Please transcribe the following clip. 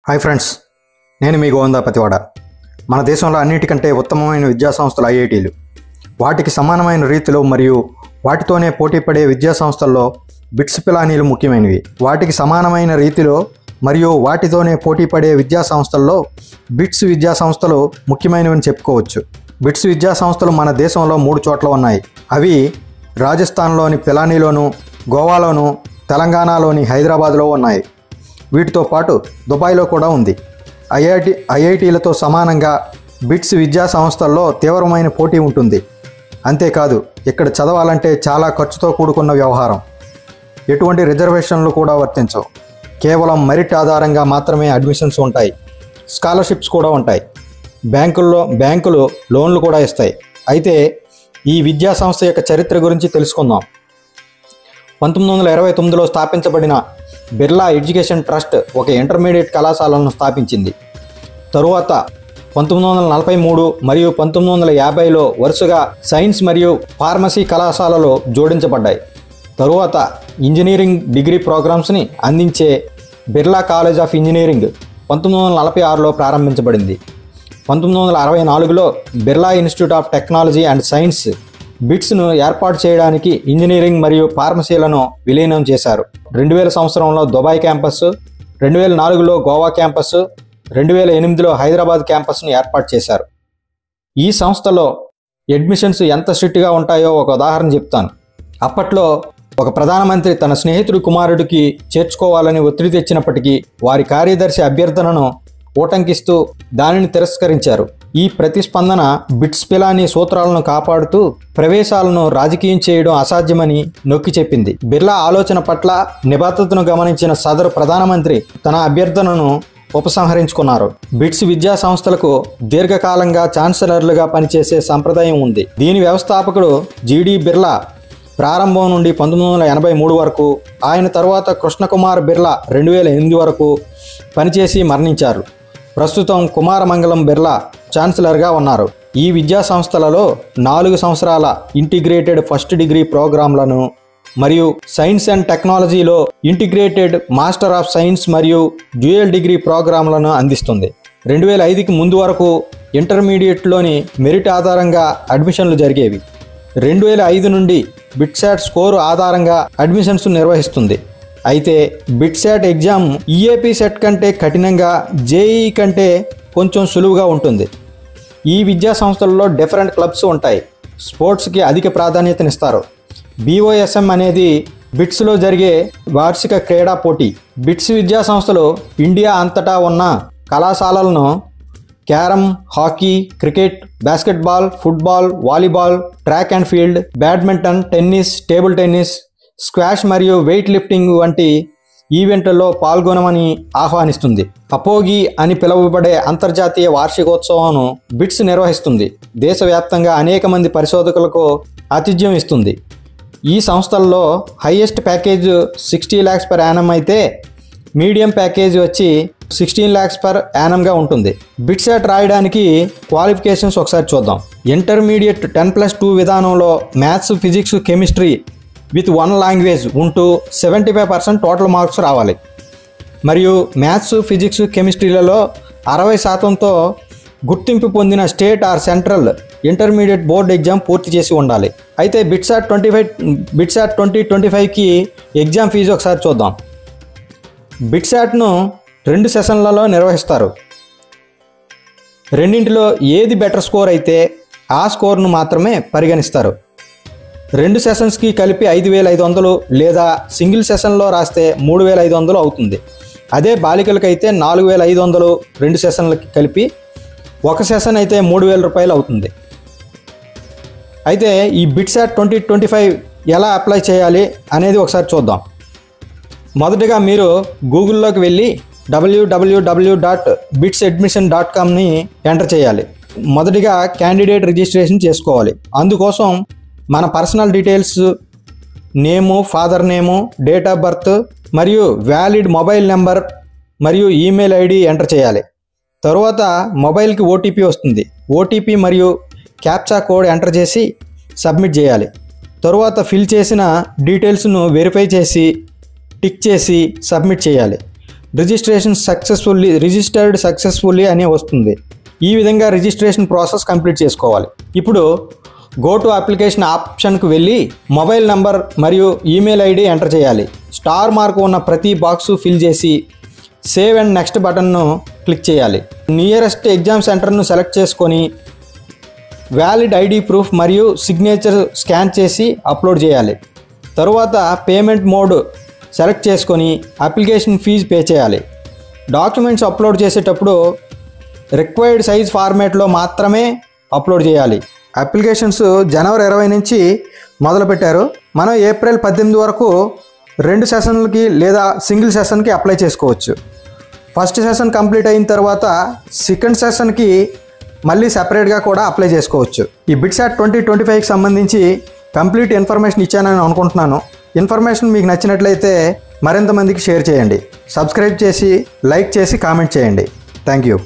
Hi friends, నేను మీ గోవిందా పతివాడ. మన దేశంలో అన్నిటికంటే ఉత్తమమైన విద్యాసంస్థలు ఐఐటీలు. వాటికి సమానమైన రీతిలో మరియు వాటితోనే పోటీపడే విద్యాసంస్థల్లో బిట్స్ పిలానీలు ముఖ్యమైనవి. వాటికి సమానమైన రీతిలో మరియు వాటితోనే పోటీపడే విద్యాసంస్థల్లో బిట్స్ విద్యాసంస్థలు ముఖ్యమైనవని చెప్పుకోవచ్చు. బిట్స్ విద్యాసంస్థలు మన దేశంలో 3 చోట్ల ఉన్నాయి. అవి రాజస్థాన్లోని పిలానీలోను, గోవాలోను, తెలంగాణలోని హైదరాబాద్లో ఉన్నాయి. వీటితో పాటు దుబాయ్లో కూడా ఉంది. ఐఐటీలతో సమానంగా బిట్స్ విద్యా సంస్థల్లో తీవ్రమైన పోటీ ఉంటుంది. అంతేకాదు, ఇక్కడ చదవాలంటే చాలా ఖర్చుతో కూడుకున్న వ్యవహారం. ఎటువంటి రిజర్వేషన్లు కూడా వర్తించవు. కేవలం మెరిట్ ఆధారంగా మాత్రమే అడ్మిషన్స్ ఉంటాయి. స్కాలర్షిప్స్ కూడా ఉంటాయి. బ్యాంకులు లోన్లు కూడా ఇస్తాయి. అయితే ఈ విద్యా సంస్థ యొక్క చరిత్ర గురించి తెలుసుకుందాం. 1929లో స్థాపించబడిన బిర్లా ఎడ్యుకేషన్ ట్రస్ట్ ఒక ఇంటర్మీడియట్ కళాశాలను స్థాపించింది. తరువాత 1943 మరియు 1950లో వరుసగా సైన్స్ మరియు ఫార్మసీ కళాశాలలు జోడించబడ్డాయి. తరువాత ఇంజనీరింగ్ డిగ్రీ ప్రోగ్రామ్స్ని అందించే బిర్లా కాలేజ్ ఆఫ్ ఇంజనీరింగ్ 1946లో ప్రారంభించబడింది. 1964లో Birla institute of technology and science బిట్స్ను ఏర్పాటు చేయడానికి ఇంజనీరింగ్ మరియు ఫార్మసీలను విలీనం చేశారు. 2000 సంవత్సరంలో దుబాయ్ క్యాంపస్, 2004లో గోవా క్యాంపస్, 2008లో హైదరాబాద్ క్యాంపస్ను ఏర్పాటు చేశారు. ఈ సంస్థలో అడ్మిషన్స్ ఎంత స్ట్రిక్ట్గా ఉంటాయో ఒక ఉదాహరణ చెప్తాను. అప్పట్లో ఒక ప్రధానమంత్రి తన స్నేహితుడి కుమారుడికి చేర్చుకోవాలని ఒత్తిడి తెచ్చినప్పటికీ వారి కార్యదర్శి అభ్యర్థనను ఉటంకిస్తూ దానిని తిరస్కరించారు. ఈ ప్రతిస్పందన బిట్స్ పిలానీ సూత్రాలను కాపాడుతూ ప్రవేశాలను రాజకీయం చేయడం అసాధ్యమని నొక్కి చెప్పింది. బిర్లా ఆలోచన పట్ల నిబద్ధతను గమనించిన సదరు ప్రధానమంత్రి తన అభ్యర్థనను ఉపసంహరించుకున్నారు. బిట్స్ విద్యా సంస్థలకు దీర్ఘకాలంగా ఛాన్సలర్లుగా పనిచేసే సంప్రదాయం ఉంది. దీని వ్యవస్థాపకుడు జిడి బిర్లా ప్రారంభం నుండి 1983 వరకు, ఆయన తర్వాత కృష్ణకుమార్ బిర్లా 2008 వరకు పనిచేసి మరణించారు. ప్రస్తుతం కుమారమంగళం బిర్లా ఛాన్సలర్గా ఉన్నారు. ఈ విద్యా సంస్థలలో 4 సంవత్సరాల ఇంటిగ్రేటెడ్ ఫస్ట్ డిగ్రీ ప్రోగ్రాంలను మరియు సైన్స్ అండ్ టెక్నాలజీలో ఇంటిగ్రేటెడ్ మాస్టర్ ఆఫ్ సైన్స్ మరియు డ్యూయల్ డిగ్రీ ప్రోగ్రాంలను అందిస్తుంది. 2005కి ముందు వరకు ఇంటర్మీడియట్లోని మెరిట్ ఆధారంగా అడ్మిషన్లు జరిగేవి. 2005 నుండి బిట్సాట్ స్కోరు ఆధారంగా అడ్మిషన్స్ నిర్వహిస్తుంది. అయితే బిట్సాట్ ఎగ్జామ్ ఈఏపీ సెట్ కంటే కఠినంగా, జేఈఈ కంటే కొంచెం సులువుగా ఉంటుంది. ఈ విద్యా సంస్థల్లో డిఫరెంట్ క్లబ్స్ ఉంటాయి. స్పోర్ట్స్కి అధిక ప్రాధాన్యతనిస్తారు. BOSM అనేది బిట్స్లో జరిగే వార్షిక క్రీడా పోటీ. బిట్స్ విద్యా సంస్థలు ఇండియా అంతటా ఉన్న కళాశాలలను carrom, hockey, cricket, basketball, football, volleyball, track and field, badminton, tennis, table tennis, squash మరియు వెయిట్ లిఫ్టింగ్ వంటి ఈవెంట్లలో పాల్గొనమని ఆహ్వానిస్తుంది. అపోగి అని పిలువబడే అంతర్జాతీయ వార్షికోత్సవాన్ని బిట్స్ నిర్వహిస్తుంది. దేశవ్యాప్తంగా అనేక మంది పరిశోధకులకు ఆతిథ్యం ఇస్తుంది. ఈ సంస్థల్లో highest package 60 lakhs per annum అయితే మీడియం ప్యాకేజ్ వచ్చి 16 lakhs per annum ఉంటుంది. బిట్సాట్ రాయడానికి క్వాలిఫికేషన్స్ ఒకసారి చూద్దాం. ఇంటర్మీడియట్ 10+2 విధానంలో maths, physics, chemistry with 1 language ఉంటూ 75% టోటల్ మార్క్స్ రావాలి. మరియు మ్యాథ్స్, ఫిజిక్స్, కెమిస్ట్రీలలో 60%తో గుర్తింపు పొందిన state or central intermediate board exam పూర్తి చేసి ఉండాలి. అయితే బిట్సాట్ 2025కి ఎగ్జామ్ ఫీజు ఒకసారి చూద్దాం. బిట్సాట్ను 2 సెషన్లలో నిర్వహిస్తారు. రెండింటిలో ఏది బెటర్ స్కోర్ అయితే ఆ స్కోర్ను మాత్రమే పరిగణిస్తారు. 2 సెషన్స్కి కలిపి 5,500 లేదా సింగిల్ సెషన్లో రాస్తే 3,500 అవుతుంది. అదే బాలికలకైతే 4,500 2 సెషన్లకి కలిపి, ఒక సెషన్ అయితే 3,000 రూపాయలు అవుతుంది. అయితే ఈ బిట్సాట్ 2025 ఎలా అప్లై చేయాలి అనేది ఒకసారి చూద్దాం. మొదటగా మీరు గూగుల్లోకి వెళ్ళి www.bitsadmission.comని ఎంటర్ చేయాలి. మొదటిగా క్యాండిడేట్ రిజిస్ట్రేషన్ చేసుకోవాలి. అందుకోసం మన personal details, name, father name, date of birth మరియు వ్యాలిడ్ మొబైల్ నెంబర్ మరియు ఈమెయిల్ ఐడి ఎంటర్ చేయాలి. తరువాత మొబైల్కి ఓటీపీ వస్తుంది. ఓటీపీ మరియు క్యాప్చా కోడ్ ఎంటర్ చేసి సబ్మిట్ చేయాలి. తరువాత ఫిల్ చేసిన డీటెయిల్స్ను వెరిఫై చేసి టిక్ చేసి సబ్మిట్ చేయాలి. రిజిస్టర్డ్ సక్సెస్ఫుల్లీ అని వస్తుంది. ఈ విధంగా రిజిస్ట్రేషన్ ప్రాసెస్ కంప్లీట్ చేసుకోవాలి. ఇప్పుడు గో టు అప్లికేషన్ ఆప్షన్కు వెళ్ళి మొబైల్ నంబర్ మరియు ఈమెయిల్ ఐడి ఎంటర్ చేయాలి. స్టార్ మార్క్ ఉన్న ప్రతి బాక్సు ఫిల్ చేసి సేవ్ అండ్ నెక్స్ట్ బటన్ను క్లిక్ చేయాలి. నియరెస్ట్ ఎగ్జామ్ సెంటర్ను సెలెక్ట్ చేసుకొని వ్యాలిడ్ ఐడి ప్రూఫ్ మరియు సిగ్నేచర్ స్కాన్ చేసి అప్లోడ్ చేయాలి. తరువాత పేమెంట్ మోడ్ సెలెక్ట్ చేసుకొని అప్లికేషన్ ఫీజు పే చేయాలి. డాక్యుమెంట్స్ అప్లోడ్ చేసేటప్పుడు రిక్వైర్డ్ సైజ్ ఫార్మేట్లో మాత్రమే అప్లోడ్ చేయాలి. అప్లికేషన్స్ జనవరి 20 నుంచి మొదలుపెట్టారు. మనం ఏప్రిల్ 18 వరకు 2 సెషన్లకి లేదా సింగిల్ సెషన్కి అప్లై చేసుకోవచ్చు. ఫస్ట్ సెషన్ కంప్లీట్ అయిన తర్వాత సెకండ్ సెషన్కి మళ్ళీ సెపరేట్గా కూడా అప్లై చేసుకోవచ్చు. ఈ బిట్సాట్ 2025కి సంబంధించి కంప్లీట్ ఇన్ఫర్మేషన్ ఇచ్చానని అనుకుంటున్నాను. ఇన్ఫర్మేషన్ మీకు నచ్చినట్లయితే మరింత మందికి షేర్ చేయండి. సబ్స్క్రైబ్ చేసి లైక్ చేసి కామెంట్ చేయండి. Thank you.